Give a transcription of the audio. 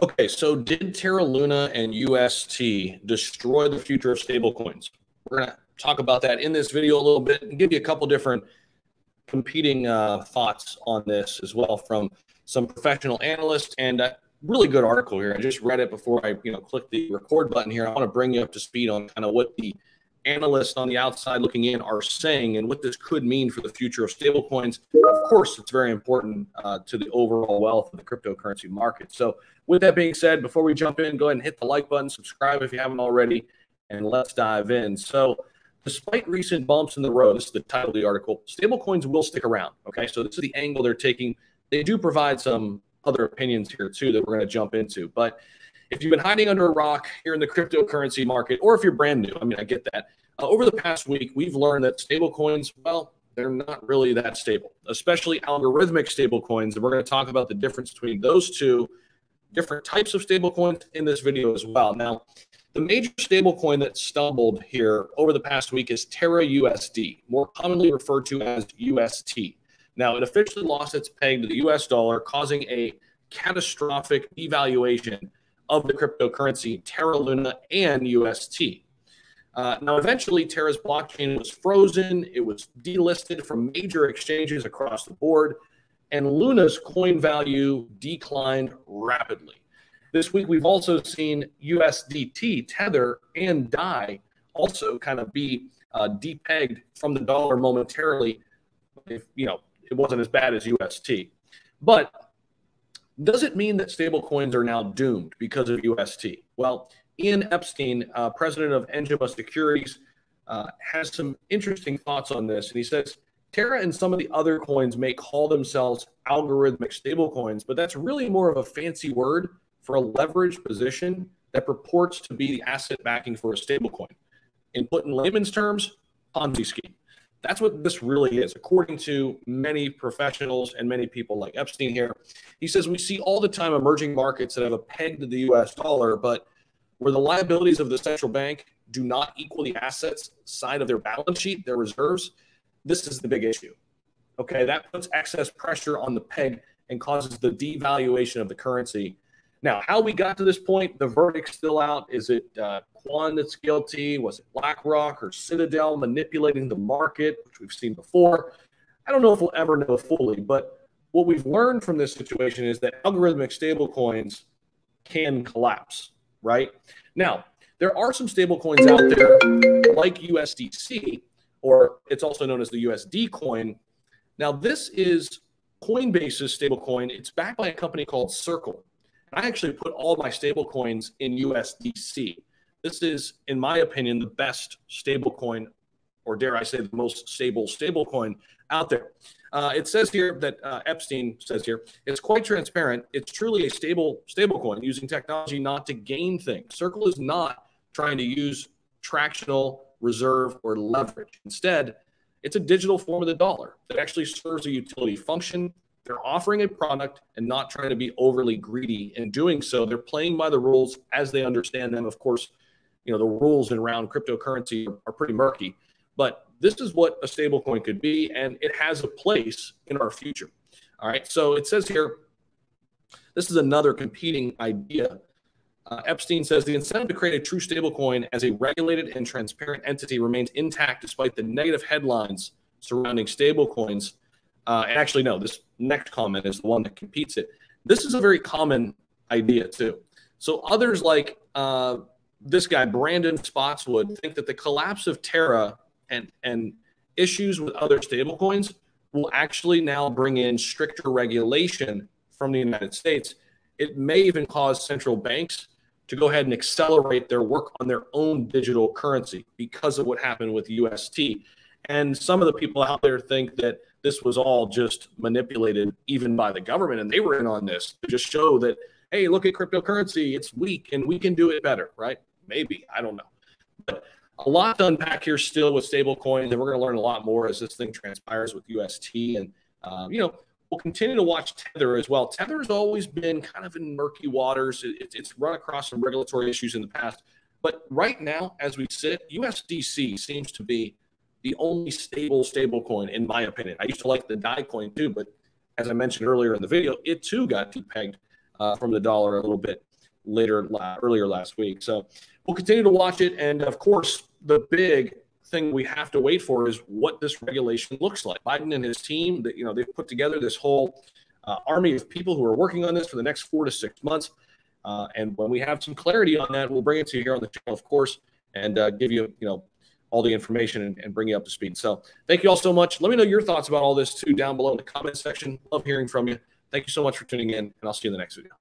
Okay, so did Terra Luna and UST destroy the future of stablecoins? We're going to talk about that in this video a little bit and give you a couple different competing thoughts on this as well from some professional analysts, and a really good article here. I just read it before I click the record button here. I want to bring you up to speed on kind of what the analysts on the outside looking in are saying and what this could mean for the future of stablecoins. Of course, it's very important to the overall wealth of the cryptocurrency market. So with that being said, before we jump in, go ahead and hit the like button, subscribe if you haven't already, and let's dive in. So despite recent bumps in the road, this is the title of the article, stablecoins will stick around. Okay, so this is the angle they're taking. They do provide some other opinions here too that we're going to jump into. But if you've been hiding under a rock here in the cryptocurrency market, or if you're brand new, I mean, I get that. Over the past week, we've learned that stablecoins, well, they're not really that stable, especially algorithmic stablecoins. And we're going to talk about the difference between those two different types of stablecoins in this video as well. Now, the major stablecoin that stumbled here over the past week is Terra UST, more commonly referred to as UST. Now, it officially lost its peg to the US dollar, causing a catastrophic devaluation of the cryptocurrency Terra Luna and UST. Now, eventually, Terra's blockchain was frozen. It was delisted from major exchanges across the board, and Luna's coin value declined rapidly. This week, we've also seen USDT, Tether, and DAI also kind of be depegged from the dollar momentarily. If it wasn't as bad as UST, but does it mean that stablecoins are now doomed because of UST? Well, Ian Epstein, president of Engima Securities, has some interesting thoughts on this. And he says, Terra and some of the other coins may call themselves algorithmic stablecoins, but that's really more of a fancy word for a leveraged position that purports to be the asset backing for a stablecoin. In put in layman's terms, Ponzi scheme. That's what this really is, according to many professionals and many people like Epstein here. He says, we see all the time emerging markets that have a peg to the US dollar, but where the liabilities of the central bank do not equal the assets side of their balance sheet, their reserves, this is the big issue. Okay, that puts excess pressure on the peg and causes the devaluation of the currency. Now, how we got to this point, the verdict's still out. Is it Quan that's guilty? Was it BlackRock or Citadel manipulating the market, which we've seen before? I don't know if we'll ever know fully, but what we've learned from this situation is that algorithmic stablecoins can collapse, right? Now, there are some stablecoins out there like USDC, or it's also known as the USD coin. Now, this is Coinbase's stablecoin. It's backed by a company called Circle. I actually put all my stable coins in USDC. This is, in my opinion, the best stable coin, or dare I say the most stable coin out there. It says here that Epstein says here, it's quite transparent. It's truly a stable coin using technology not to gain things. Circle is not trying to use fractional reserve or leverage. Instead, it's a digital form of the dollar that actually serves a utility function. They're offering a product and not trying to be overly greedy in doing so. They're playing by the rules as they understand them. Of course, the rules around cryptocurrency are pretty murky, but this is what a stablecoin could be, and it has a place in our future. All right, so it says here, this is another competing idea. Epstein says the incentive to create a true stablecoin as a regulated and transparent entity remains intact despite the negative headlines surrounding stablecoins. And actually, no, this next comment is the one that competes it. This is a very common idea, too. So others like this guy, Brandon Spotswood, think that the collapse of Terra and issues with other stablecoins will actually now bring in stricter regulation from the United States. It may even cause central banks to go ahead and accelerate their work on their own digital currency because of what happened with UST. And some of the people out there think that this was all just manipulated even by the government, and they were in on this to just show that, hey, look at cryptocurrency, it's weak and we can do it better, right? Maybe, I don't know. But a lot to unpack here still with stablecoins, and we're going to learn a lot more as this thing transpires with UST. And, we'll continue to watch Tether as well. Tether has always been kind of in murky waters. It's run across some regulatory issues in the past. But right now, as we sit, USDC seems to be the only stable coin, in my opinion. I used to like the DAI coin too, but as I mentioned earlier in the video, it too got depegged from the dollar a little bit. earlier last week. So we'll continue to watch it. And of course, the big thing we have to wait for is what this regulation looks like. Biden and his team, they've put together this whole army of people who are working on this for the next 4 to 6 months. And when we have some clarity on that, we'll bring it to you here on the channel, of course, and give you, all the information and bring you up to speed. So thank you all so much. Let me know your thoughts about all this too down below in the comment section. Love hearing from you. Thank you so much for tuning in, and I'll see you in the next video.